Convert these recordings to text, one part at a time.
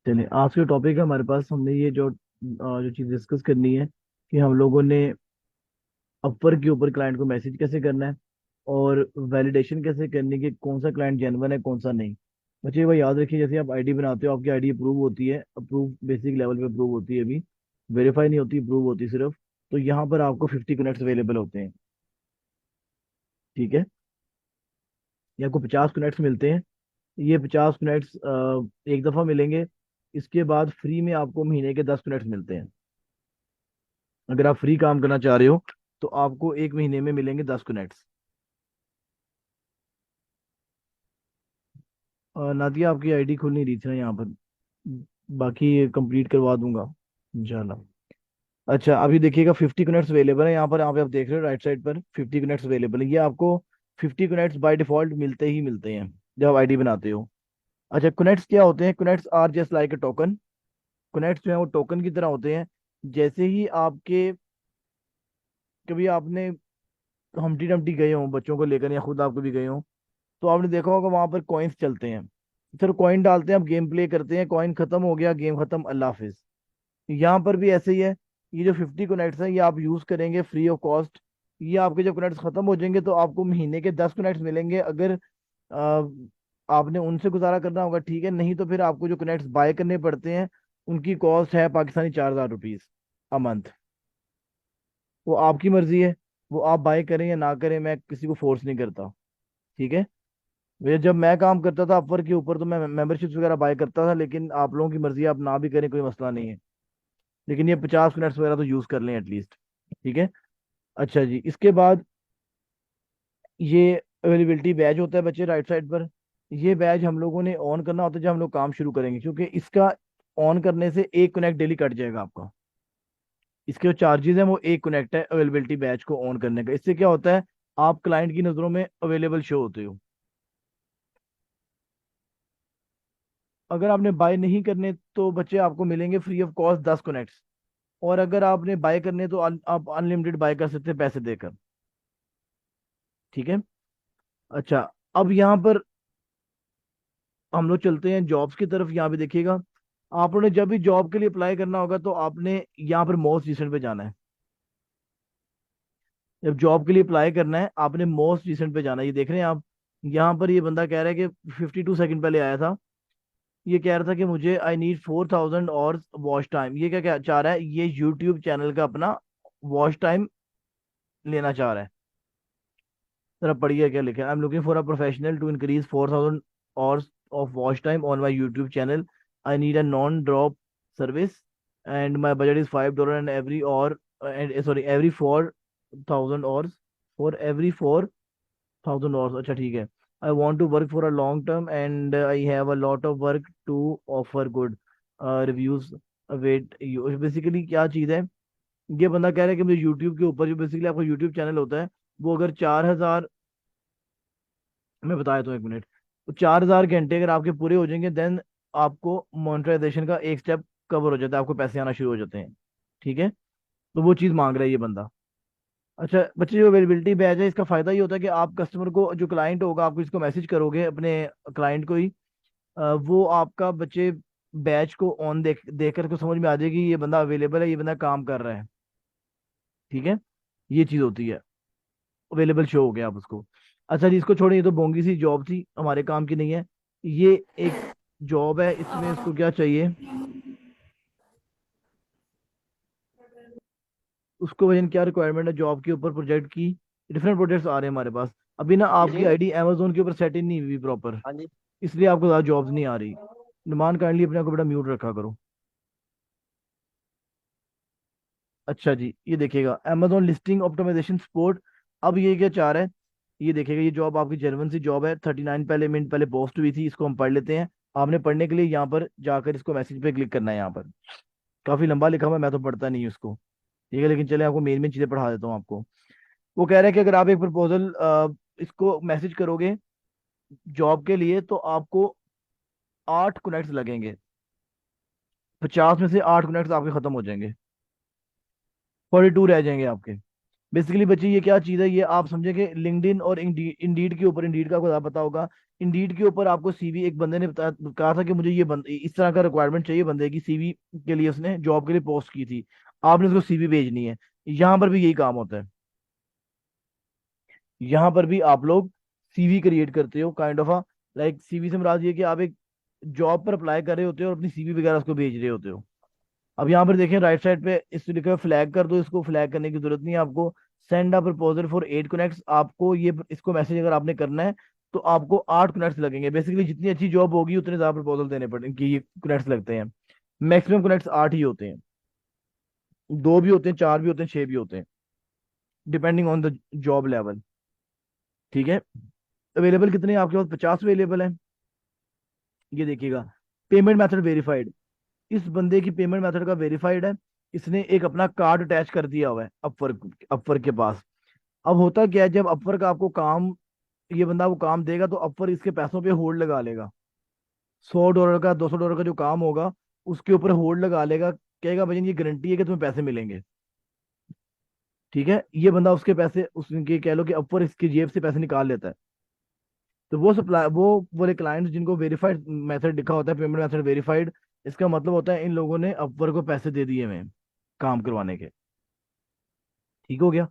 चलिए, आज का टॉपिक है हमारे पास। हमने ये जो चीज़ डिस्कस करनी है कि हम लोगों ने अपवर के ऊपर क्लाइंट को मैसेज कैसे करना है और वैलिडेशन कैसे करनी है कि कौन सा क्लाइंट जेन्युइन है कौन सा नहीं। बच्चे भाई याद रखिए, जैसे आप आईडी बनाते हो, आपकी आईडी अप्रूव होती है, अप्रूव बेसिक लेवल पे अप्रूव होती है, अभी वेरीफाई नहीं होती, अप्रूव होती सिर्फ। तो यहाँ पर आपको 50 कनेक्ट्स अवेलेबल होते हैं। ठीक है, ये आपको 50 कनेक्ट्स मिलते हैं। ये 50 कनेक्ट्स एक दफ़ा मिलेंगे। इसके बाद फ्री में आपको महीने के 10 कनेक्ट्स मिलते हैं। अगर आप फ्री काम करना चाह रहे हो तो आपको एक महीने में मिलेंगे 10 कनेक्ट्स। नादिया, आपकी आईडी खुल नहीं रही थी ना यहाँ पर। बाकी कंप्लीट करवा दूंगा इंशाल्लाह। अच्छा, अभी देखिएगा 50 कनेक्ट्स अवेलेबल है यहाँ पर। आप देख रहे हो राइट साइड पर 50 कनेक्ट्स अवेलेबल है। ये आपको 50 कनेक्ट्स बाय डिफॉल्ट मिलते ही मिलते हैं जब आप आईडी बनाते हो। अच्छा, कनेक्ट्स क्या होते हैं? Connects are just like a token. Connects जो है वो टोकन की तरह होते हैं। जैसे ही आपके, कभी आपने हमटी डमटी गए हो बच्चों को लेकर या खुद आप कभी गए हो, तो आपने देखा होगा वहां पर कॉइन्स चलते हैं। सर कॉइन डालते हैं, आप गेम प्ले करते हैं, कॉइन खत्म हो गया, गेम खत्म, अल्लाह हाफिज। यहाँ पर भी ऐसे ही है। ये जो 50 कनेक्ट्स हैं ये आप यूज करेंगे फ्री ऑफ कॉस्ट। ये आपके जब कनेक्ट्स खत्म हो जाएंगे तो आपको महीने के 10 कनेक्ट्स मिलेंगे। अगर आ, आपने उनसे गुजारा करना होगा ठीक है, नहीं तो फिर आपको जो कनेक्ट्स बाय करने पड़ते हैं उनकी कॉस्ट है पाकिस्तानी 4,000 रुपीज अ मंथ। वो आपकी मर्जी है, वो आप बाय करें या ना करें, मैं किसी को फोर्स नहीं करता। ठीक है, भैया जब मैं काम करता था अपवर के ऊपर तो मैं मेंबरशिप्स वगैरह बाय करता था, लेकिन आप लोगों की मर्जी है, आप ना भी करें कोई मसला नहीं है। लेकिन ये 50 मिनट्स वगैरह तो यूज कर लें एटलीस्ट। ठीक है। अच्छा जी, इसके बाद ये अवेलेबिलिटी बैज होता है बच्चे राइट साइड पर। ये बैज हम लोगों ने ऑन करना होता है जब हम लोग काम शुरू करेंगे, क्योंकि इसका ऑन करने से एक कनेक्ट डेली कट जाएगा आपका। इसके जो चार्जेस हैं वो एक कनेक्ट है अवेलेबिलिटी बैच को ऑन करने का। इससे क्या होता है, आप क्लाइंट की नज़रों में अवेलेबल शो होते हो। अगर आपने बाय नहीं करने तो बच्चे आपको मिलेंगे फ्री ऑफ कॉस्ट 10 कनेक्ट्स। और अगर आपने बाय करने तो आप अनलिमिटेड बाय कर सकते हैं पैसे देकर। ठीक है। अच्छा, अब यहाँ पर हम लोग चलते हैं जॉब्स की तरफ। यहाँ पे देखिएगा, आपने जब भी जॉब के लिए अप्लाई करना होगा तो आपने यहाँ पर मोस्ट रिसेंट पे जाना है। जब जॉब के लिए अप्लाई करना है आपने मोस्ट रिसेंट पे जाना है। ये देख रहे हैं आप, यहाँ पर ये बंदा कह रहा है कि 52 सेकंड पहले आया था। ये कह रहा था कि मुझे आई नीड 4,000 और वॉच टाइम। ये क्या क्या चाह रहा है, ये यूट्यूब चैनल का अपना वॉच टाइम लेना चाह रहा है। जरा पढ़िए क्या लिखा है। I am looking for a professional to increase 4,000 hours of watch time on my YouTube channel. I need a non drop service and my budget is $5 and every और and sorry every 4,000 hours, for every 4,000 hours. अच्छा ठीक है। I want to work for a long term and I have a lot of work to offer good reviews. Wait, basically क्या चीज़ है, ये बंदा कह रहा है कि मुझे यूट्यूब के ऊपर, जो बेसिकली आपका यूट्यूब चैनल होता है, वो अगर 4,000, मैं बताया तो एक मिनट, तो 4,000 घंटे अगर आपके पूरे हो जाएंगे देन आपको मोनेटाइजेशन का एक स्टेप कवर हो जाता है, आपको पैसे आना शुरू हो जाते हैं। ठीक है, तो वो चीज़ मांग रहा है ये बंदा। अच्छा बच्चे, जो अवेलेबिलिटी बैच है इसका फायदा ये होता है कि आप कस्टमर को, जो क्लाइंट होगा, आपको इसको मैसेज करोगे अपने क्लाइंट को ही, वो आपका बच्चे बैच को ऑन देख कर को समझ में आ जाएगी ये बंदा अवेलेबल है, ये बंदा काम कर रहा है। ठीक है, ये चीज़ होती है, अवेलेबल शो हो गया आप उसको। अच्छा जी, इसको छोड़िए, ये तो बोंगी सी जॉब थी, हमारे काम की नहीं है। ये एक जॉब है, इसमें इसको क्या चाहिए, उसको वजन क्या रिक्वायरमेंट है जॉब के ऊपर, प्रोजेक्ट की डिफरेंट प्रोजेक्ट्स आ रहे हैं हमारे पास। अभी ना जी आपकी जी। आईडी अमेजोन के ऊपर सेट इन नहीं हुई प्रॉपर, हाँ जी। इसलिए आपको ज़्यादा जॉब्स नहीं आ रही। निमान काइंडली अपने को बेटा म्यूट रखा करो। अच्छा जी, ये देखिएगा अमेजोन लिस्टिंग ऑप्टिमाइजेशन सपोर्ट। अब ये क्या चाह रहा है, ये देखिएगा, ये जॉब आपकी जेन्युइन सी जॉब है, 39 पहले मिनट पहले पोस्ट हुई थी, इसको हम पढ़ लेते हैं। आपने पढ़ने के लिए यहाँ पर जाकर इसको मैसेज पे क्लिक करना है। यहाँ पर काफी लंबा लिखा हुआ है, मैं तो पढ़ता नहीं हूँ इसको। ठीक है, लेकिन चले आपको मेन मेन चीजें पढ़ा देता हूँ आपको। वो कह रहा है कि अगर आप एक प्रपोजल इसको मैसेज करोगे जॉब के लिए तो आपको 8 कनेक्ट्स लगेंगे। 50 में से 8 कनेक्ट्स आपके खत्म हो जाएंगे, 42 रह जाएंगे आपके। बेसिकली बच्चे ये क्या चीज़ है, ये आप समझे कि लिंक्डइन और इंडीड के ऊपर, इंडीड का आपको ज़्यादा पता होगा, इंडीड के ऊपर आपको सीवी, एक बंदे ने कहा था कि मुझे ये इस तरह का रिक्वायरमेंट चाहिए बंदे की, सीवी के लिए उसने जॉब के लिए पोस्ट की थी, आपने उसको सीवी भेजनी है। यहाँ पर भी यही काम होता है, यहाँ पर भी आप लोग सीवी क्रिएट करते हो, काइंड ऑफ लाइक सीवी से मुराद ये कि आप एक जॉब पर अप्लाई कर रहे होते हो और अपनी सीवी वगैरह उसको भेज रहे होते हो। अब यहाँ पर देखें राइट साइड पे इस लिखा है फ्लैग कर दो, इसको फ्लैग करने की जरूरत नहीं है आपको। Send a proposal for 8 connects, आपको ये इसको मैसेज अगर आपने करना है तो आपको 8 कनेक्ट्स लगेंगे। बेसिकली जितनी अच्छी जॉब होगी उतने ज्यादा प्रपोजल देने पड़ेंगे, ये कनेक्ट्स लगते हैं। मैक्सिमम कनेक्ट्स 8 ही होते हैं, 2 भी होते हैं, 4 भी होते हैं, 6 भी होते हैं, depending on the job level. ठीक है, अवेलेबल कितने हैं आपके पास? 50 अवेलेबल है। ये देखिएगा, पेमेंट मेथड वेरीफाइड, इस बंदे की पेमेंट मेथड का वेरीफाइड है। इसने एक अपना कार्ड अटैच कर दिया हुआ है अपवर्क अपवर्क के पास। अब होता क्या है, जब अपवर्क आपको काम, ये बंदा वो काम देगा तो अपवर्क इसके पैसों पे होल्ड लगा लेगा। $100 का, $200 का जो काम होगा उसके ऊपर होल्ड लगा लेगा, कहेगा भाई ये गारंटी है कि तुम्हें पैसे मिलेंगे। ठीक है, ये बंदा उसके पैसे, उसके कह लो कि अपवर्क इसकी जेब से पैसे निकाल लेता है। तो वो सप्लाई, वो वाले क्लाइंट्स जिनको वेरीफाइड मेथड लिखा होता है, पेमेंट मेथड वेरीफाइड, इसका मतलब होता है इन लोगों ने अपवर्क को पैसे दे दिए हमें काम करवाने के। ठीक हो गया।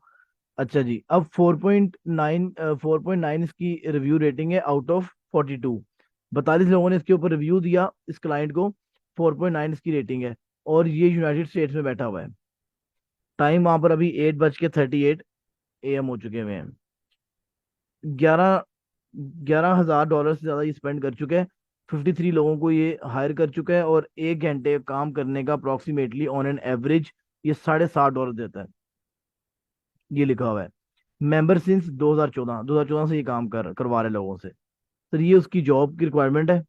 अच्छा जी, अब 4.9, 4.9 इसकी रिव्यू रेटिंग है आउट ऑफ 42। 42 लोगों ने इसके ऊपर रिव्यू दिया इस क्लाइंट को, 4.9 इसकी रेटिंग है। और ये यूनाइटेड स्टेट्स में बैठा हुआ है। टाइम वहां पर अभी 8:38 AM हो चुके हुए हैं। 11,000 डॉलर से ज्यादा ये स्पेंड कर चुका है। 53 लोगों को ये हायर कर चुका है, और 1 घंटे काम करने का अप्रोक्सीमेटली ऑन एन एवरेज ये $60 देता है। ये लिखा हुआ है। मेंबर सिंस 2014 से ये काम करवा रहे लोगों से। सर ये उसकी जॉब की रिक्वायरमेंट है।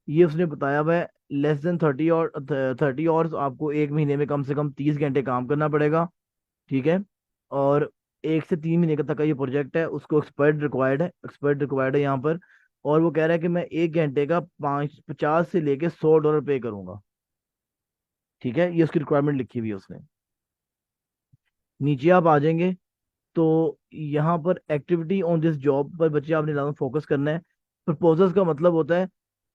ये उसने बताया हुआ है, लेस देन 30 आवर्स, आपको एक महीने में कम से कम 30 घंटे काम करना पड़ेगा। ठीक है, और 1 से 3 महीने तक का ये प्रोजेक्ट है, उसको एक्सपर्ट रिक्वायर्ड है यहाँ पर। और वो कह रहा है कि मैं 1 घंटे का 50 से लेके $100 पे करूंगा। ठीक है, ये उसकी रिक्वायरमेंट लिखी हुई है उसने। नीचे आप आ जाएंगे तो यहाँ पर एक्टिविटी ऑन दिस जॉब पर बच्चे आपने ज़्यादा फोकस करना है। प्रपोजल्स का मतलब होता है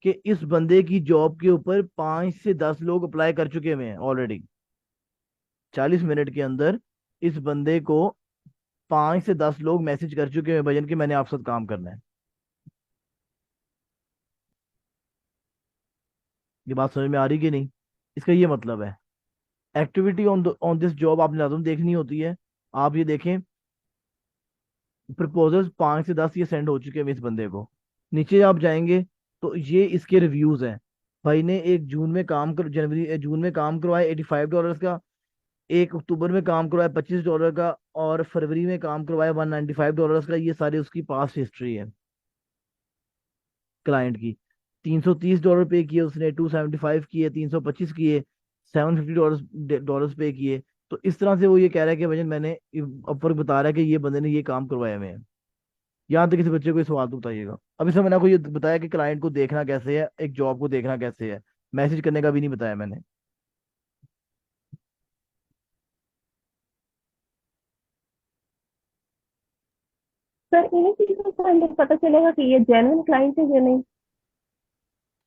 कि इस बंदे की जॉब के ऊपर 5 से 10 लोग अप्लाई कर चुके हुए हैं ऑलरेडी। 40 मिनट के अंदर इस बंदे को 5 से 10 लोग मैसेज कर चुके हैं भजन कि मैंने आपके साथ काम करना है। ये बात समझ में आ रही कि नहीं? इसका ये मतलब है, एक्टिविटी ऑन दिस जॉब आपने लाजम देखनी होती है। आप ये देखें, प्रपोजल्स 5 से 10 ये सेंड हो चुके हैं इस बंदे को। नीचे आप जाएंगे तो ये इसके रिव्यूज हैं। भाई ने एक जून में काम कर जनवरी जून में काम करवाया $85 का, 1 अक्टूबर में काम करवाया $25 का, और फरवरी में काम करवाया $195 का। ये सारी उसकी पास्ट हिस्ट्री है क्लाइंट की। $330 पे किए उसने, 275 किए, 325 किए, $750 पे किए। तो इस तरह से वो ये कह रहा है कि भजन मैंने, ऊपर बता रहा है कि ये बंदे ने ये काम करवाया हुए हैं। यहाँ तक किसी बच्चे को ये सवाल तो बताइएगा। अभी से मैंने आपको ये बताया कि क्लाइंट को देखना कैसे है, एक जॉब को देखना कैसे है, मैसेज करने का भी नहीं बताया मैंने। सर इन्हीं चीजों से हमें पता चलेगा कि ये जेन्युइन क्लाइंट है या नहीं।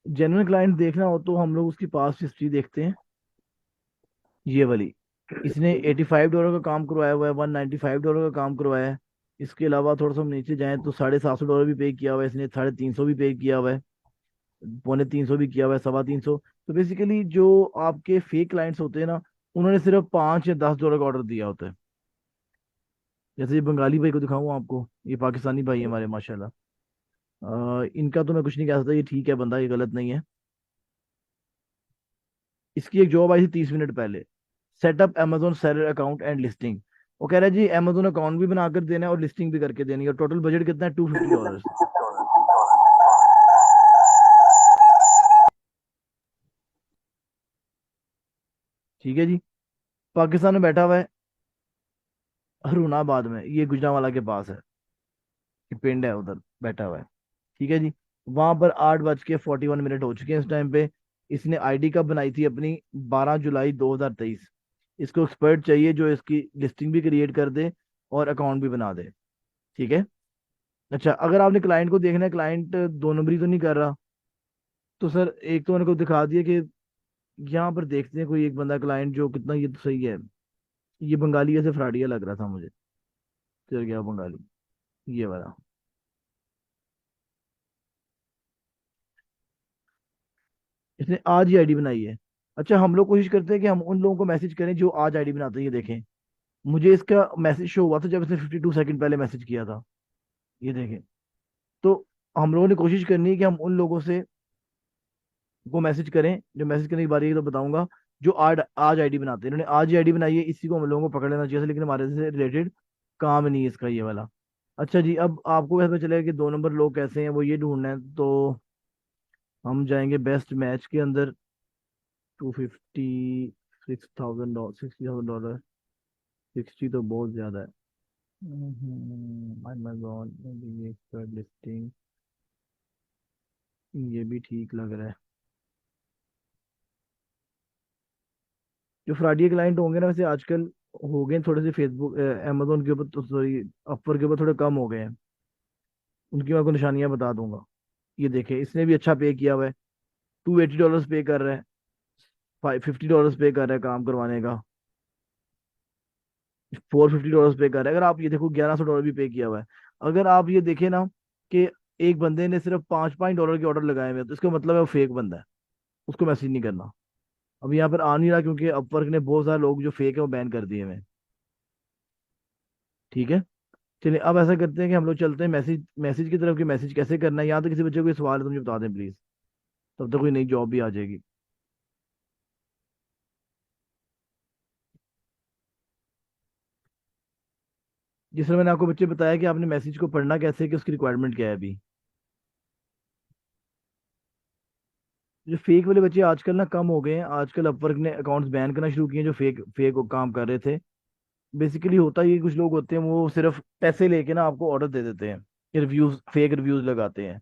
जेन्युइन क्लाइंट देखना हो तो हम लोग उसकी पास्ट हिस्ट्री देखते हैं, ये वाली। इसने $85 का काम करवाया हुआ है, $195 का काम करवाया है। इसके अलावा थोड़ा सा हम नीचे जाएं तो $750 भी पे किया हुआ है इसने, 350 भी पे किया हुआ है, 250 भी किया हुआ है, 325। तो बेसिकली जो आपके फेक क्लाइंट्स होते हैं ना, उन्होंने सिर्फ $5 या $10 का ऑर्डर दिया होता है। जैसे ये बंगाली भाई को दिखाऊं आपको, ये पाकिस्तानी भाई है हमारे माशाल्लाह। इनका तो मैं कुछ नहीं कह सकता, ये ठीक है बंदा, ये गलत नहीं है। इसकी एक जॉब आई थी 30 मिनट पहले, setup Amazon seller account and listing. वो कह रहा है जी अमेजोन अकाउंट भी बनाकर देना है और लिस्टिंग भी करके देनी है, और टोटल बजट कितना है? $250। ठीक है जी, पाकिस्तान में बैठा हुआ है, हरूनाबाद में, ये गुजरांवाला के पास है, ये पिंड है उधर बैठा हुआ है। ठीक है जी, वहां पर 8:41 हो चुके हैं इस टाइम पे। इसने आईडी कब बनाई थी अपनी? 12 जुलाई 2023। इसको एक्सपर्ट चाहिए जो इसकी लिस्टिंग भी क्रिएट कर दे और अकाउंट भी बना दे। ठीक है, अच्छा, अगर आपने क्लाइंट को देखना है, क्लाइंट दो नंबरी तो नहीं कर रहा, तो सर एक तो मैंने को दिखा दिया कि यहाँ पर देखते हैं कोई एक बंदा क्लाइंट जो कितना, ये तो सही है। ये बंगाली ऐसे फ्रॉडिया लग रहा था मुझे। चल गया बंगाली, ये वाला। इसने आज ही आईडी बनाई है। अच्छा, हम लोग कोशिश करते हैं कि हम उन लोगों को मैसेज करें जो आज आईडी बनाते हैं। ये देखें, मुझे इसका मैसेज शो हुआ था जब इसने 52 सेकंड पहले मैसेज किया था। ये देखें। तो हम लोगों ने कोशिश करनी है कि हम उन लोगों से को मैसेज करें, जो मैसेज करने की बारी है तो बताऊंगा, जो आज आज आईडी बनाते हैं। इन्होंने आज ही आईडी बनाई है, इसी को हम लोगों को पकड़ लेना चाहिए था, लेकिन हमारे से रिलेटेड काम नहीं है इसका ये वाला। अच्छा जी, अब आपको कैसे पता चलेगा कि दो नंबर लोग कैसे हैं, वो ये ढूंढना है। तो हम जाएंगे बेस्ट मैच के अंदर। 256,000 $60,000। 60 तो बहुत ज्यादा है। अमेजोन लिस्टिंग, ये भी ठीक लग रहा है। जो फ्रॉडी क्लाइंट होंगे ना, वैसे आजकल हो गए हैं थोड़े से, फेसबुक अमेजोन के ऊपर तो, सॉरी, अपवर के ऊपर थोड़े कम हो गए हैं। उनकी मैं आपको निशानियां बता दूंगा। ये देखे, इसने भी अच्छा पे किया हुआ है। $280 पे कर रहा है, $50 पे कर रहा है काम करवाने का। $450 पे कर रहा है। अगर आप ये देखो, $1100 भी पे किया हुआ है। अगर आप ये देखें ना कि एक बंदे ने सिर्फ 5 $5 के ऑर्डर लगाए हुए हैं, तो इसका मतलब है वो फेक बंदा है। उसको मैसेज नहीं करना। अब यहाँ पर आ नहीं रहा क्योंकि अपवर्क ने बहुत सारे लोग जो फेक है वो बैन कर दिए हुए हैं। ठीक है। चलिए, अब ऐसा करते हैं कि हम लोग चलते हैं मैसेज मैसेज की तरफ, कि मैसेज कैसे करना है। यहाँ तो किसी बच्चे को कोई सवाल है तो मुझे बता दें प्लीज, तब तक कोई नई जॉब भी आ जाएगी। जिस तरह मैंने आपको बच्चे बताया कि आपने मैसेज को पढ़ना कैसे है, कि उसकी रिक्वायरमेंट क्या है अभी। जो फेक वाले बच्चे आजकल ना कम हो गए हैं, आजकल अपवर्क ने अकाउंट्स बैन करना शुरू किए हैं जो फेक फेक काम कर रहे थे। बेसिकली होता ये, कुछ लोग होते हैं वो सिर्फ पैसे लेके ना आपको ऑर्डर दे देते हैं, रिव्यूज, फेक रिव्यूज लगाते हैं।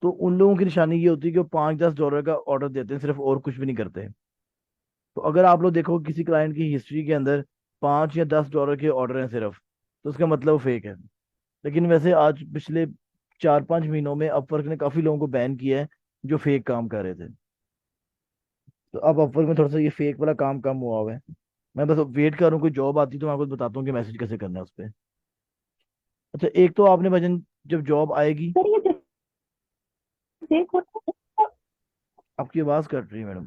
तो उन लोगों की निशानी ये होती है कि वो $5-10 का ऑर्डर देते हैं सिर्फ, और कुछ भी नहीं करते। तो अगर आप लोग देखो किसी क्लाइंट की हिस्ट्री के अंदर $5 या $10 के ऑर्डर हैं सिर्फ, तो उसका मतलब वो फेक है। लेकिन वैसे आज पिछले 4-5 महीनों में अपवर्क ने काफी लोगों को बैन किया है जो फेक काम कर रहे थे। तो अब अपवर्क में थोड़ा सा ये फेक वाला काम कम हुआ हुआ है। मैं बस वेट कर रहा हूँ, कोई जॉब आती तो मैं आपको बताता हूँ कि मैसेज कैसे करना है उस पर। अच्छा, एक तो आपने भजन, जब जॉब आएगी। सर ये जो फेक होता है, आपकी आवाज कट रही है मैडम।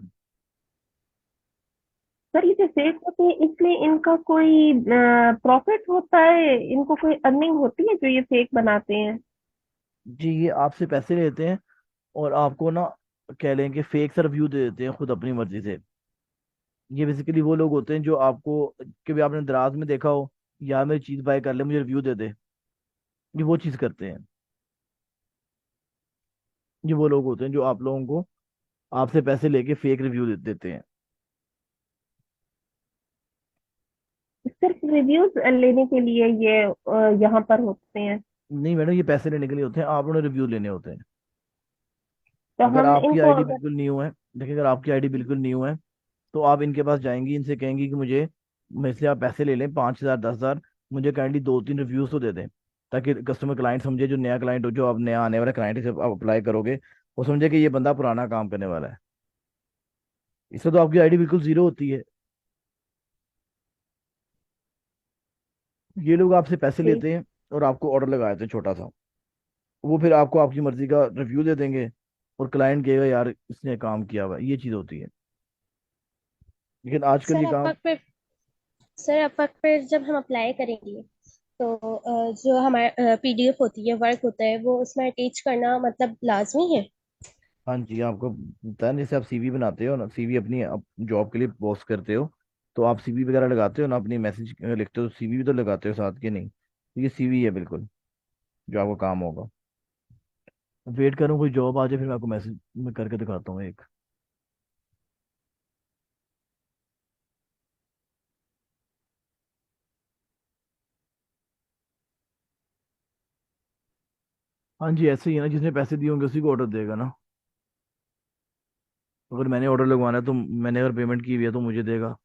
सर ये जो फेक होते हैं इसलिए इनका कोई प्रॉफिट होता है, इनको कोई अर्निंग होती है जो ये फेक बनाते हैं? जी, ये आपसे पैसे लेते हैं और आपको ना, कह लें कि फेक सा रिव्यू दे देते हैं खुद अपनी मर्जी से। ये बेसिकली वो लोग होते हैं जो आपको, कभी आपने दराज में देखा हो, यार मेरी चीज बाय कर ले, मुझे रिव्यू दे दे। ये वो चीज करते हैं। ये वो लोग होते हैं जो आप लोगों को, आपसे पैसे लेके फेक रिव्यू देते हैं। सिर्फ रिव्यूज लेने के लिए ये यहाँ पर होते हैं? नहीं मैडम, ये पैसे लेने के लिए होते हैं, आप उन्हें रिव्यू लेने होते हैं। तो अगर हम आपकी इनको आईडी अगर बिल्कुल न्यू है, देखिए अगर आपकी आईडी बिल्कुल न्यू है, तो आप इनके पास जाएंगी, इनसे कहेंगी कि मुझे, मेरे से आप पैसे ले लें 5,000 10,000, मुझे काइंडली 2-3 रिव्यूज तो दे दें, ताकि कस्टमर क्लाइंट समझे, जो नया क्लाइंट हो, जो आप नया आने वाला क्लाइंट है, जब आप अप्लाई करोगे, वो समझे कि ये बंदा पुराना काम करने वाला है। इससे तो आपकी आईडी बिल्कुल जीरो होती है। ये लोग आपसे पैसे ठीक। लेते हैं और आपको ऑर्डर लगा देते हैं छोटा सा। वो फिर आपको आपकी मर्जी का रिव्यू दे देंगे, और क्लाइंट कहेगा यार इसने काम किया हुआ है। ये चीज़ होती है। लेकिन आजकल सर ये काम, अपवर्क पे सर अपवर्क पे जब हम अप्लाई करेंगे तो जो हमारा पीडीएफ होती है, वर्क होता है, वो उसमें अटैच करना मतलब लाजमी है? हाँ जी, आपको पता है ना, जैसे आप सीवी बनाते हो ना, सीवी अपनी जॉब के लिए पोस्ट करते हो, तो आप सीवी वगैरह लगाते हो ना, अपनी मैसेज लिखते हो, सीवी भी तो लगाते हो साथ के, नहीं? तो ये सीवी है बिल्कुल, जो आपको काम होगा। वेट करूँ कोई जॉब आ जाए, फिर मैं आपको मैसेज में करके दिखाता हूँ एक। हाँ जी, ऐसे ही है ना, जिसने पैसे दिए होंगे उसी को ऑर्डर देगा ना। अगर मैंने ऑर्डर लगवाना है तो मैंने अगर पेमेंट की हुई है तो मुझे देगा।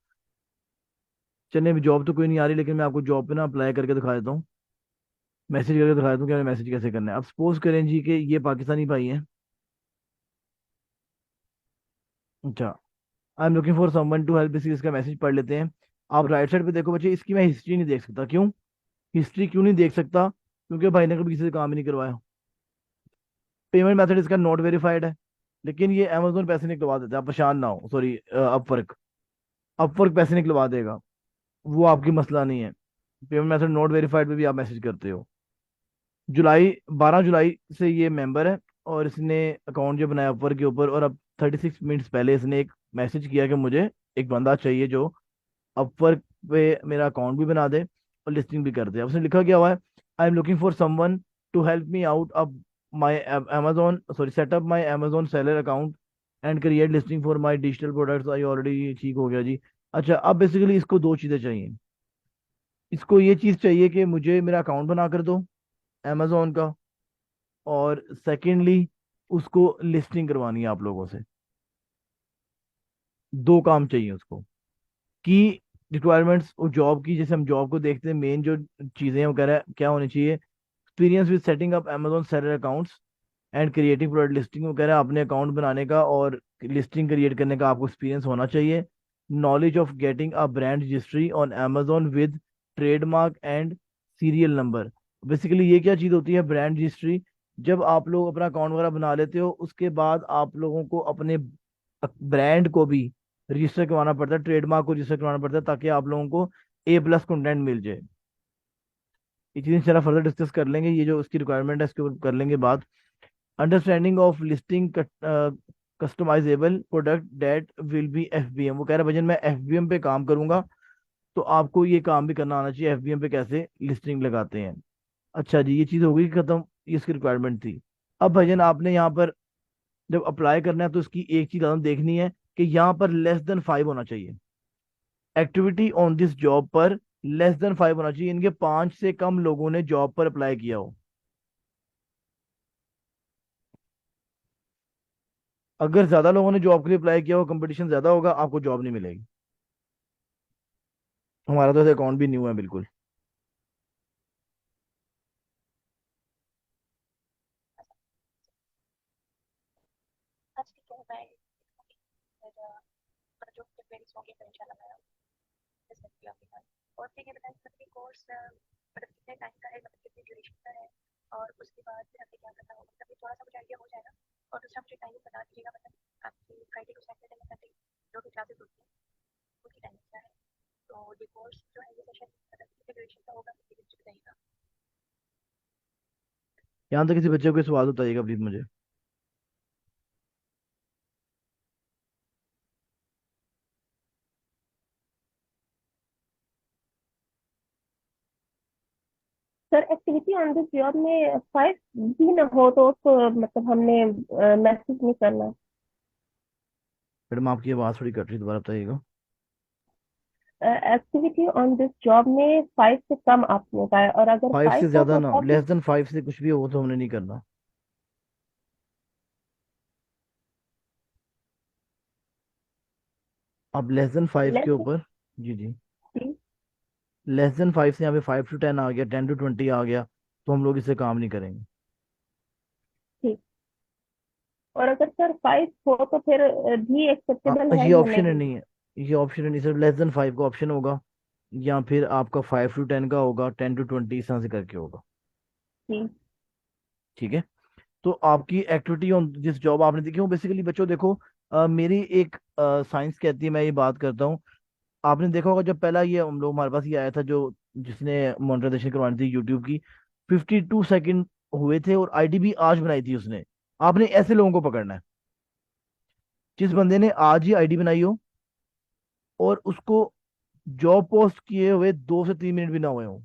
चलिए, अभी जॉब तो कोई नहीं आ रही, लेकिन मैं आपको जॉब पे ना अप्लाई करके दिखा देता हूँ। मैसेज करके दिखा दूं कि मैसेज कैसे करना है। अब सपोज करें जी कि ये पाकिस्तानी भाई हैं। अच्छा, I am looking for someone to help, इसका मैसेज पढ़ लेते हैं। आप राइट साइड पे देखो बच्चे, इसकी मैं हिस्ट्री नहीं देख सकता। क्यों हिस्ट्री क्यों नहीं देख सकता? क्योंकि भाई ने कभी किसी से काम ही नहीं करवाया। पेमेंट मेथड इसका नॉट वेरीफाइड है। लेकिन ये अमेजोन पैसे निकलवा देता है, आप परेशान ना हो। Sorry, Upwork. अपवर्क पैसे निकलवा देगा, वो आपकी मसला नहीं है। पेमेंट मेथड नॉट वेरीफाइड पे भी आप मैसेज करते हो। जुलाई 12 जुलाई से ये मेंबर है, और इसने अकाउंट जो बनाया अपवर्क के ऊपर, और अब 36 मिनट्स पहले इसने एक मैसेज किया कि मुझे एक बंदा चाहिए जो अपवर्क पे मेरा अकाउंट भी बना दे और लिस्टिंग भी कर दे। अब उसने लिखा क्या हुआ है, I am looking for someone to help me out अब my Amazon sorry set up my Amazon seller account and create listing for my digital products. I already, ठीक हो गया जी। अच्छा, अब बेसिकली इसको दो चीज़ें चाहिए। इसको ये चीज़ चाहिए कि मुझे मेरा अकाउंट बना कर दो अमेजोन का, और सेकेंडली उसको लिस्टिंग करवानी है आप लोगों से। दो काम चाहिए उसको। की रिक्वायरमेंट्स और जॉब की, जैसे हम जॉब को देखते हैं, मेन जो चीज़ें हैं वो कह रहा है क्या होनी चाहिए। Experience with setting up Amazon seller accounts and creating product listing, वो कह रहा है अपने अकाउंट बनाने का और लिस्टिंग क्रिएट करने का आपको एक्सपीरियंस होना चाहिए। Knowledge of getting a brand registry on Amazon with trademark and serial number. Basically ये क्या चीज़ होती है ब्रांड रजिस्ट्री? जब आप लोग अपना अकाउंट वगैरह बना लेते हो, उसके बाद आप लोगों को अपने ब्रांड को भी रजिस्टर करवाना पड़ता है, ट्रेडमार्क को रजिस्टर करवाना पड़ता है, ताकि आप लोगों को A+ कंटेंट मिल जाए। ये चीज़ इंशाल्लाह फर्दर डिस्कस कर लेंगे, ये जो उसकी रिक्वायरमेंट है इसके ऊपर कर लेंगे बात। Understanding of listing customisable product that will be FBM, वो कह रहा है भजन मैं FBM पे काम करूंगा, तो आपको ये काम भी करना आना चाहिए FBM पे कैसे लिस्टिंग लगाते हैं। अच्छा जी, ये चीज़ हो गई खत्म, ये इसकी रिक्वायरमेंट थी। अब भजन आपने यहाँ पर जब अप्लाई करना है तो इसकी एक चीज़ आपने देखनी है कि यहाँ पर लेस देन 5 होना चाहिए। एक्टिविटी ऑन दिस जॉब पर लेस देन 5 होना चाहिए, इनके 5 से कम लोगों ने जॉब पर अप्लाई किया हो। अगर ज्यादा लोगों ने जॉब के लिए अप्लाई किया हो, कंपटीशन ज्यादा होगा, आपको जॉब नहीं मिलेगी। हमारा तो ऐसे अकाउंट भी न्यू है बिल्कुल। आज ठीक है बाय। फिर जो क्वेरीज होंगे फिर इंशाल्लाह मैं डिस्कस करती हूँ आपके साथ। और फिर ये बताएं मतलब कि कोर्स मतलब कितने टाइम का है, मतलब कितनी ड्यूरेशन का है, और उसके बाद फिर हमें क्या करना होगा, मतलब ये थोड़ा सा मुझे आइडिया हो जाएगा। और दूसरा मुझे टाइमिंग बता दीजिएगा, मतलब आपकी फ्राइडे टू सैटरडे मतलब जो भी क्लासेस होती हैं उनकी टाइमिंग क्या है। तो ये कोर्स जो है ये सेशन मतलब कितने ड्यूरेशन का होगा, कितनी दिन बताइएगा। यहाँ तक किसी बच्चे को कोई सवाल बताइएगा प्लीज मुझे। Sir activity on this job में 5 भी ना हो तो उसको मतलब हमने मैसेज नहीं करना। मैडम आपकी आवाज़ थोड़ी कट रही है, दोबारा बताइएगा। एक्टिविटी ऑन दिस जॉब में 5 से कम आपने का है, और अगर 5 5 से हो ज्यादा तो ना, तब। लेस देन 5 से कुछ भी हो तो हमने नहीं करना। अब लेस देन 5 के लेस। ऊपर, जी जी, लेस देन 5 से यहाँ पे 5 to 10 आ गया, 10 to 20 आ गया, तो हम लोग इससे काम नहीं करेंगे। ठीक। और अगर सर 5 हो तो फिर भी एक्सेप्टेबल है ये या ऑप्शन है नहीं? नहीं है, ये ऑप्शन है नहीं, सिर्फ लेस देन 5 का ऑप्शन होगा, या फिर आपका 5 to 10 का होगा, 10 to 20 इस तरह से करके होगा। ठीक। ठीक है। तो आपकी एक्टिविटी ऑन जिस जॉब आपने देखी हो, बेसिकली बच्चों देखो, मेरी एक साइंस कहती है, मैं ये बात करता हूँ। आपने देखा होगा जब पहला ये हम लोग हमारे पास ये आया था, जो जिसने मोनेटाइजेशन करवानी थी यूट्यूब की, 52 सेकंड हुए थे, और आईडी भी आज बनाई थी उसने। आपने ऐसे लोगों को पकड़ना है, जिस बंदे ने आज ही आईडी बनाई हो और उसको जॉब पोस्ट किए हुए 2 से 3 मिनट भी ना हुए हो,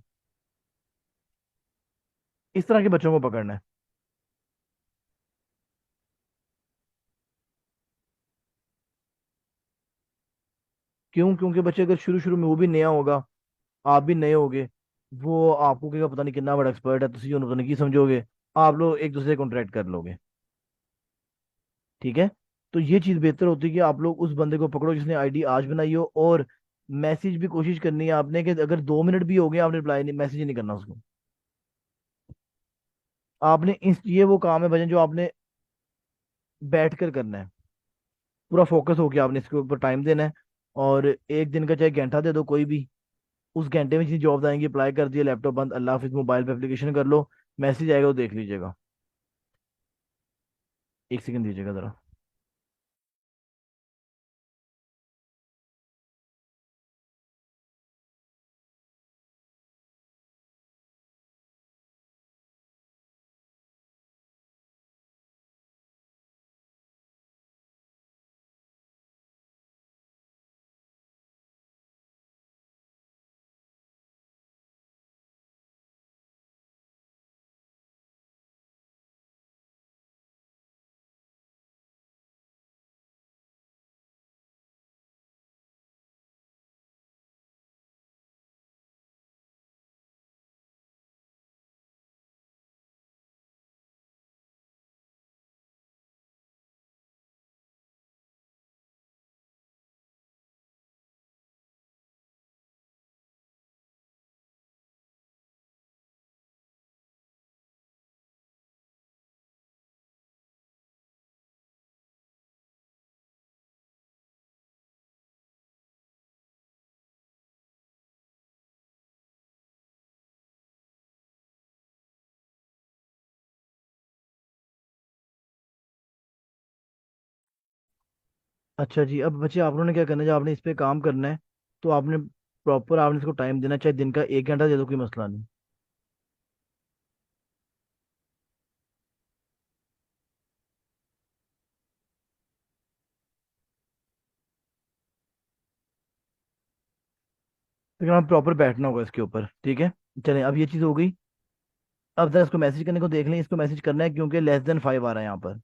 इस तरह के बच्चों को पकड़ना है। क्यों? क्योंकि बच्चे अगर शुरू शुरू में वो भी नया होगा, आप भी नए होगे, वो आपको कहेगा पता नहीं कितना बड़ा एक्सपर्ट है, तुम पता नहीं की समझोगे, आप लोग एक दूसरे को कॉन्ट्रैक्ट कर लोगे। ठीक है। तो ये चीज़ बेहतर होती है कि आप लोग उस बंदे को पकड़ो जिसने आईडी आज बनाई हो, और मैसेज भी कोशिश करनी है आपने कि अगर 2 मिनट भी हो गए आपने रिप्लाई नहीं, मैसेज ही नहीं करना उसको। आपने इस ये वो काम है भजन जो आपने बैठ कर करना है, पूरा फोकस होके आपने इसके ऊपर टाइम देना है। और एक दिन का चाहे घंटा दे दो कोई भी, उस घंटे में जितनी जॉब आएंगी अप्लाई कर दिए, लैपटॉप बंद, अल्लाह हाफिज, मोबाइल पे एप्लीकेशन कर लो, मैसेज आएगा वो देख लीजिएगा। एक सेकंड दीजिएगा जरा। अच्छा जी, अब बच्चे आप लोगों ने क्या करना है, जब आपने इस पे काम करना है तो आपने प्रॉपर आपने इसको टाइम देना है, चाहे दिन का 1 घंटा दे दो, कोई मसला नहीं। लेकिन आप प्रॉपर बैठना होगा इसके ऊपर, ठीक है। चलें, अब ये चीज़ हो गई। अब जरा इसको मैसेज करने को देख लें, इसको मैसेज करना है क्योंकि लेस देन 5 आ रहा है यहाँ पर।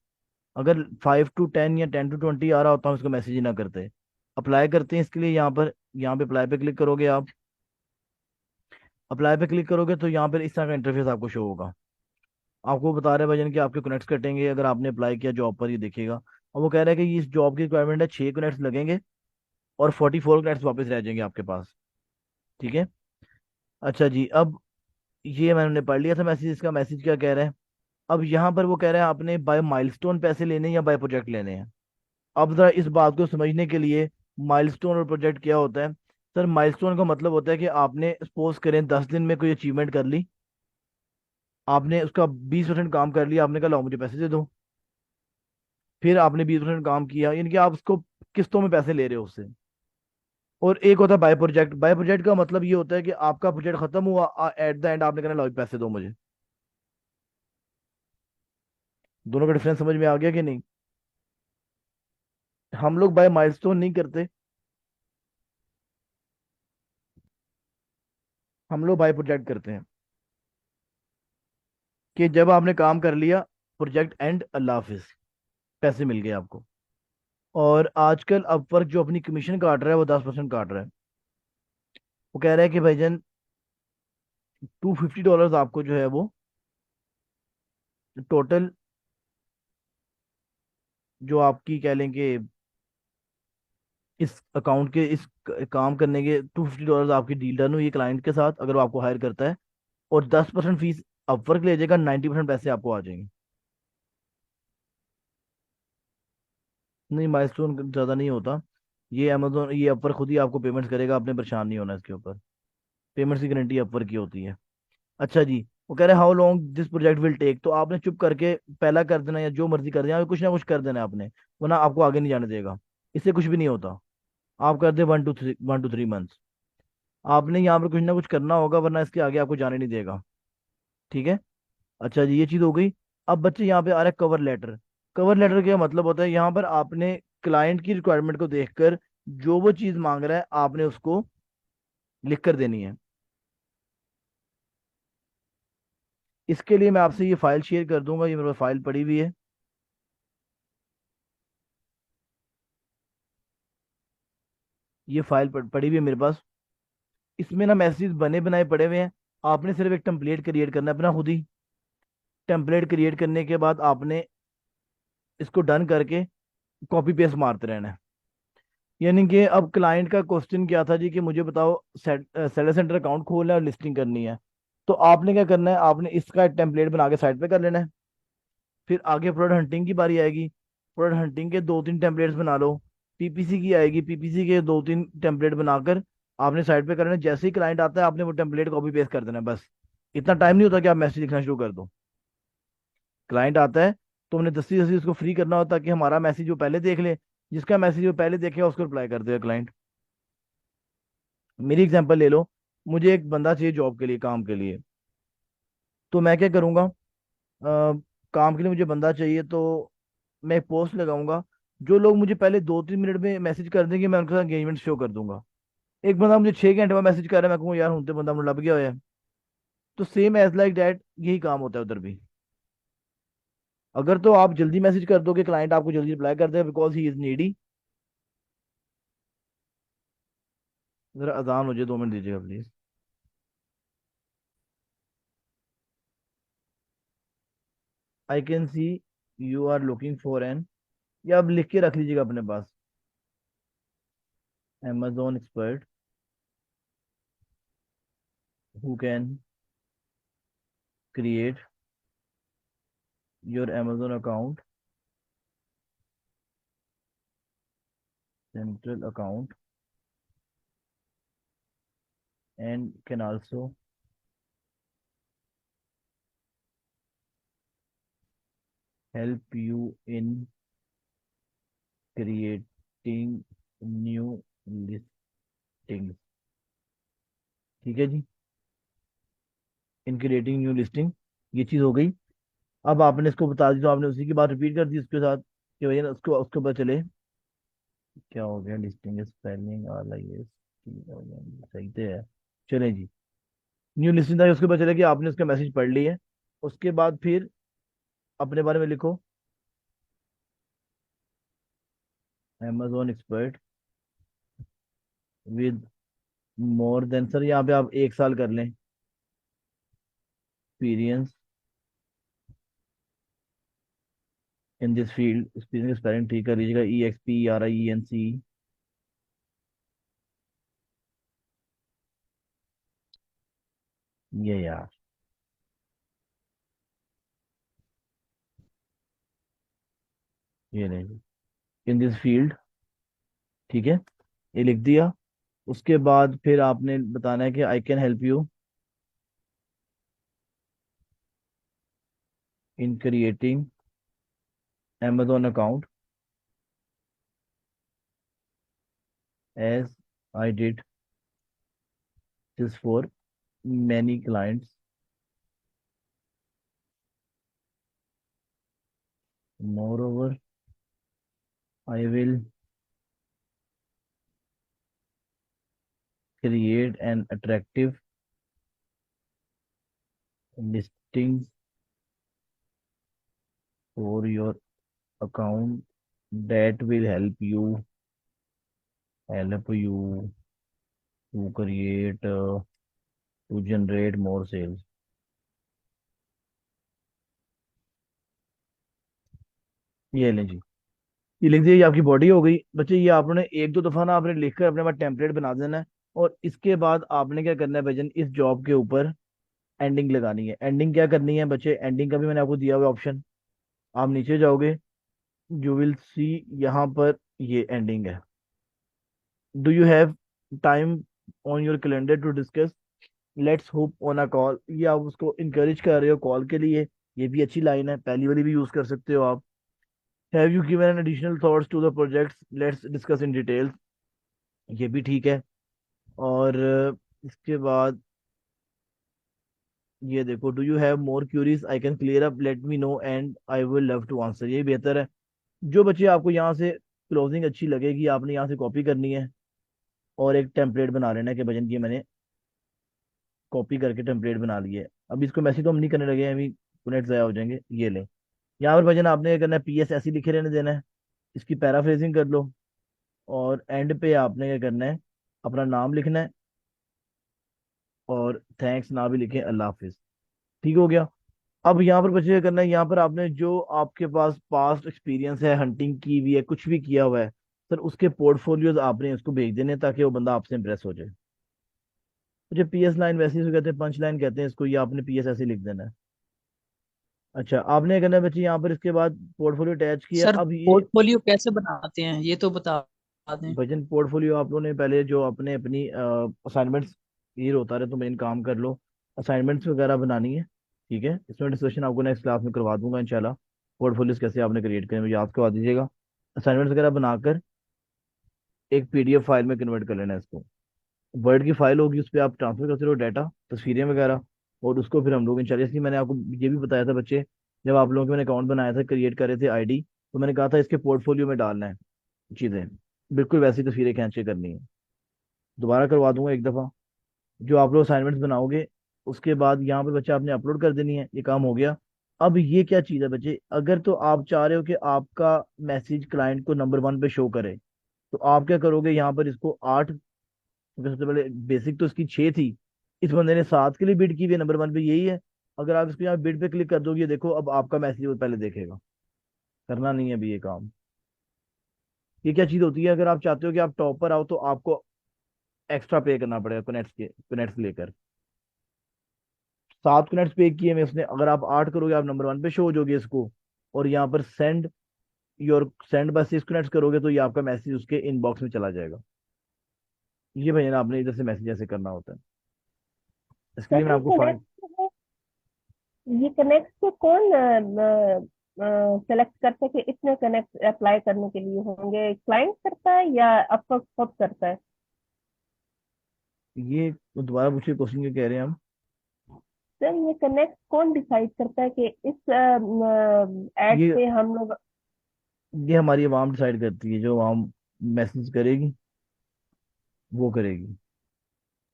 अगर 5 to 10 या 10 to 20 आ रहा होता हम इसको मैसेज ही ना करते। अप्लाई करते हैं इसके लिए यहाँ पर, यहाँ पे अप्लाई पे क्लिक करोगे आप। अप्लाई पे क्लिक करोगे तो यहाँ पर इस तरह का इंटरफेस आपको शो होगा। आपको बता रहे हैं भजन कि आपके कनेक्ट्स कटेंगे अगर आपने अप्लाई किया जॉब पर, ये देखिएगा। और वो कह रहा है कि इस जॉब की रिक्वायरमेंट है, 6 कनेक्ट्स लगेंगे और 44 कनेक्ट्स वापस रह जाएंगे आपके पास, ठीक है। अच्छा जी, अब ये मैंने पढ़ लिया था मैसेज, इसका मैसेज क्या कह रहा है। अब यहाँ पर वो कह रहा है आपने बाय माइलस्टोन पैसे लेने हैं या बाय प्रोजेक्ट लेने हैं। अब जरा इस बात को समझने के लिए, माइलस्टोन और प्रोजेक्ट क्या होता है। सर माइलस्टोन का मतलब होता है कि आपने सपोज करें 10 दिन में कोई अचीवमेंट कर ली, आपने उसका 20% काम कर लिया, आपने कहा लाओ मुझे पैसे दे दो। फिर आपने 20% काम किया, यानी कि आप उसको किस्तों में पैसे ले रहे हो उससे। और एक होता है बाय प्रोजेक्ट। बाय प्रोजेक्ट का मतलब ये होता है कि आपका प्रोजेक्ट खत्म हुआ, एट द एंड आपने कहना लाओ पैसे दो मुझे। दोनों का डिफरेंस समझ में आ गया कि नहीं। हम लोग बाय माइलस्टोन नहीं करते, हम लोग बाय प्रोजेक्ट करते हैं। कि जब आपने काम कर लिया, प्रोजेक्ट एंड, अल्लाह हाफिज, पैसे मिल गए आपको। और आजकल अपवर्क जो अपनी कमीशन काट रहा है वो 10% काट रहा है। वो कह रहा है कि भाईजान $250 आपको जो है वो टोटल, जो आपकी कह लें कि इस अकाउंट के इस काम करने के $250 आपकी डील डन हुई क्लाइंट के साथ, अगर वो आपको हायर करता है। और 10% फीस अपवर्क ले जाएगा, 90% पैसे आपको आ जाएंगे। नहीं, माइलस्टोन ज़्यादा नहीं होता। ये अमेजोन, ये अपवर्क खुद ही आपको पेमेंट्स करेगा, आपने परेशान नहीं होना इसके ऊपर। पेमेंट्स की गारंटी अपवर्क की होती है। अच्छा जी, वो कह रहे हैं how long this project will take, तो आपने चुप करके पहला कर देना या जो मर्जी कर देना, कुछ ना कुछ कर देना है आपने, वरना आपको आगे नहीं जाने देगा। इससे कुछ भी नहीं होता। आप कर दे 1 to 3 मंथ्स, आपने यहाँ पर कुछ ना कुछ करना होगा, वरना इसके आगे आपको जाने नहीं देगा, ठीक है। अच्छा जी, ये चीज़ हो गई। अब बच्चे यहाँ पे आ रहा है कवर लेटर। कवर लेटर का मतलब होता है यहाँ पर आपने क्लाइंट की रिक्वायरमेंट को देखकर जो वो चीज़ मांग रहा है आपने उसको लिख कर देनी है। इसके लिए मैं आपसे ये फाइल शेयर कर दूंगा, ये मेरे पास फाइल पड़ी हुई है। ये फाइल पड़ी हुई है मेरे पास। इसमें ना मैसेज बने बनाए पड़े हुए हैं। आपने सिर्फ एक टेम्पलेट क्रिएट करना है अपना खुद ही। टेम्पलेट क्रिएट करने के बाद आपने इसको डन करके कॉपी पेस्ट मारते रहना है। यानी कि अब क्लाइंट का क्वेश्चन क्या था जी, कि मुझे बताओ सेलर सेंटर अकाउंट खोलना है और लिस्टिंग करनी है। तो आपने क्या करना है, आपने इसका टेम्पलेट बना के साइड पे कर लेना है। फिर आगे प्रोडक्ट हंटिंग की बारी आएगी। प्रोडक्ट हंटिंग के दो तीन टेम्पलेट्स बना लो। पीपीसी की आएगी, पीपीसी के दो तीन टेम्पलेट बनाकर आपने साइड पे करना है। जैसे ही क्लाइंट आता है आपने वो टेम्पलेट कॉपी पेस्ट कर देना है, बस। इतना टाइम नहीं होता कि आप मैसेज लिखना शुरू कर दो। क्लाइंट आता है तो हमने दस्ती दस्ती उसको फ्री करना होता है कि हमारा मैसेज वो पहले देख ले। जिसका मैसेज वो पहले देखेगा उसको रिप्लाई कर देगा क्लाइंट। मेरी एग्जांपल ले लो। मुझे एक बंदा चाहिए जॉब के लिए, काम के लिए। तो मैं क्या करूंगा, काम के लिए मुझे बंदा चाहिए तो मैं एक पोस्ट लगाऊंगा। जो लोग मुझे पहले 2-3 मिनट में मैसेज कर देंगे मैं उनके साथ एंगेजमेंट शो कर दूंगा। एक बंदा मुझे 6 घंटे में मैसेज कर रहा है, मैं कहूँगा यार हूं तो बंदा मुझे लग गया है। तो सेम एज लाइक डैट यही काम होता है उधर भी। अगर तो आप जल्दी मैसेज कर दोगे क्लाइंट आपको जल्दी रिप्लाई कर देगा बिकॉज ही इज नीडी। जरा अजान हो जाए, 2 मिनट दीजिएगा please. I can see you are looking for an, या आप लिख के रख लीजिएगा अपने पास। Amazon expert who can create your Amazon account, central account, and can also help you in creating new listings। ठीक है जी, इन क्रिएटिंग न्यू लिस्टिंग, ये चीज़ हो गई। अब आपने इसको बता दी तो आपने उसी की बात रिपीट कर दी उसके साथ कि भैया उसको उसके ऊपर चले। क्या हो गया, listing spelling are I S सही तो है। चले जी, न्यू लिस्टिंग था उसके ऊपर चले कि आपने उसका मैसेज पढ़ लिया है। उसके बाद फिर अपने बारे में लिखो। Amazon expert with more than, sir यहाँ पे आप 1 साल कर लें experience in this field. Experience spelling ठीक कर लीजिएगा, EXPRIENC। ये यार, ये नहीं, इन दिस फील्ड, ठीक है, ये लिख दिया। उसके बाद फिर आपने बताना है कि I can help you in creating Amazon account as I did this for many clients. Moreover I will create an attractive listings for your account that will help you to create to generate more sales। ये लें जी, ये लिख दिया, ये आपकी body हो गई बच्चे। ये आपने एक दो दफा ना आपने लिखकर अपने पास टेम्पलेट बना देना है। और इसके बाद आपने क्या करना है भजन, इस जॉब के ऊपर एंडिंग लगानी है। एंडिंग क्या करनी है बच्चे, एंडिंग का भी मैंने आपको दिया हुआ ऑप्शन। आप नीचे जाओगे, यू विल सी, यहाँ पर ये एंडिंग है। Do you have time on your calendar to discuss, let's hop on a call. ये आप उसको इनकरेज कर रहे हो कॉल के लिए। ये भी अच्छी लाइन है, पहली वाली भी यूज कर सकते हो आप। Have you given an additional thoughts to the projects, let's discuss in details, ये भी ठीक है। और इसके बाद ये देखो, do you have more queries I can clear up, let me know and I will love to answer, ये बेहतर है। जो बच्चे आपको यहाँ से क्लोजिंग अच्छी लगेगी आपने यहाँ से कॉपी करनी है और एक टेम्पलेट बना लेना है कि भजन की मैंने कॉपी करके टेम्पलेट बना लिया है। अब इसको मैसेज तो हम नहीं करने लगे हैं अभी, मिनट ज़ाया हो जाएंगे। ये ले, यहाँ पर भजन आपने ये करना है, PS ऐसे लिखे रहने देना है। इसकी पैराफ्रेजिंग कर लो। और एंड पे आपने क्या करना है, अपना नाम लिखना है और थैंक्स ना भी लिखे, अल्लाह हाफिज। ठीक हो गया। अब यहाँ पर बच्चे क्या करना है, यहाँ पर आपने जो आपके पास पास्ट एक्सपीरियंस है, हंटिंग की भी है, कुछ भी किया हुआ है सर, उसके पोर्टफोलियोज आपने उसको भेज देने ताकि वो बंदा आपसे इंप्रेस हो जाए। मुझे PS लाइन वैसे ही कहते हैं, पंच लाइन कहते हैं इसको, ये आपने PS ऐसे लिख देना है। अच्छा, आपने क्या करना है बच्चे, यहाँ पर इसके बाद पोर्टफोलियो अटैच किया, सर अब ये पोर्टफोलियो कैसे बनाते हैं ये तो बता दें। भजन पोर्टफोलियो आप लोगों ने पहले जो अपने अपनी असाइनमेंट्स, ये होता रहे तो मेन काम कर लो, असाइनमेंट्स वगैरह बनानी है, ठीक है। इसमें डिस्कशन आपको नेक्स्ट क्लास में करवा दूंगा इंशाल्लाह। पोर्टफोलियोज कैसे आपने क्रिएट करें मुझे याद करवा दीजिएगा। असाइनमेंट्स वगैरह बनाकर एक PDF फाइल में कन्वर्ट कर लेना है इसको। वर्ड की फाइल होगी, उस पर आप ट्रांसफर करते रहो डाटा, तस्वीरें वगैरह, और उसको फिर हम लोग इंशाल्लाह, इसलिए मैंने आपको ये भी बताया था बच्चे, जब आप लोगों के मैंने अकाउंट बनाया था, क्रिएट कर रहे थे ID, तो मैंने कहा था इसके पोर्टफोलियो में डालना है चीज़ें, बिल्कुल वैसी तस्वीरें खींच के करनी है। दोबारा करवा दूंगा एक दफ़ा। जो आप लोग असाइनमेंट्स बनाओगे, उसके बाद यहाँ पे बच्चे आपने अपलोड कर देनी है, ये काम हो गया। अब ये क्या चीज़ है बच्चे, अगर तो आप चाह रहे हो कि आपका मैसेज क्लाइंट को नंबर 1 पे शो करे, तो आप क्या करोगे, यहाँ पर इसको 8, क्योंकि सबसे पहले बेसिक तो इसकी 6 थी, इस बंदे ने 7 के लिए बिड की हुई है, नंबर 1 पे यही है। अगर आप इसको यहाँ बिड पे क्लिक कर दोगे, देखो अब आपका मैसेज वो पहले देखेगा। करना नहीं है अभी ये काम। ये क्या चीज़ होती है, अगर आप चाहते हो कि आप टॉप पर आओ, तो आपको एक्स्ट्रा पे करना पड़ेगा कनेक्ट्स लेकर। 7 कनेक्ट्स पे किए में उसने, अगर आप 8 करोगे, आप नंबर 1 पे शो हो जाओगे इसको। और यहाँ पर सेंड मैसेज कनेक्ट करोगे, तो ये आपका मैसेज उसके इनबॉक्स में चला जाएगा। ये भैया आपने इधर से मैसेज ऐसे करना होता है, इसके लिए सर मैं आपको फाइन। ये कनेक्ट को कौन सेलेक्ट करता है कि इतने कनेक्ट अप्लाई करने के लिए होंगे, क्लाइंट करता है या अपवर्क खुद करता है? ये दोबारा पूछिए क्वेश्चन, क्या कह रहे हैं हम। सर ये कनेक्ट कौन डिसाइड करता है कि इस ऐड ये पे हम लोग? ये हमारी आवाम डिसाइड करती है, जो आवाम मैसेज करेगी वो करेगी।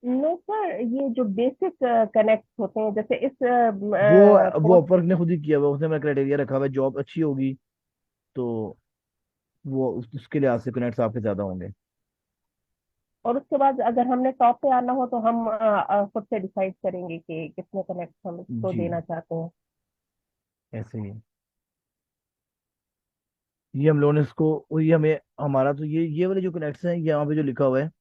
नो सर, ये जो बेसिक कनेक्ट होते हैं, जैसे इस वो वो पोस्ट, अपवर्क ने खुद ही किया हुआ है, उसने मेरा क्राइटेरिया रखा हुआ है, जॉब अच्छी होगी तो वो उसके लिहाज से कनेक्ट्स आपके ज्यादा होंगे। और उसके बाद अगर हमने टॉप पे आना हो तो हम खुद से डिसाइड करेंगे कि कितने कनेक्ट हम इसको जी, देना चाहते हैं। ऐसे ही है। ये हम लोगों ने इसको, ये हमें हमारा तो ये वाले जो कनेक्ट्स हैं, यहाँ पे जो लिखा हुआ है,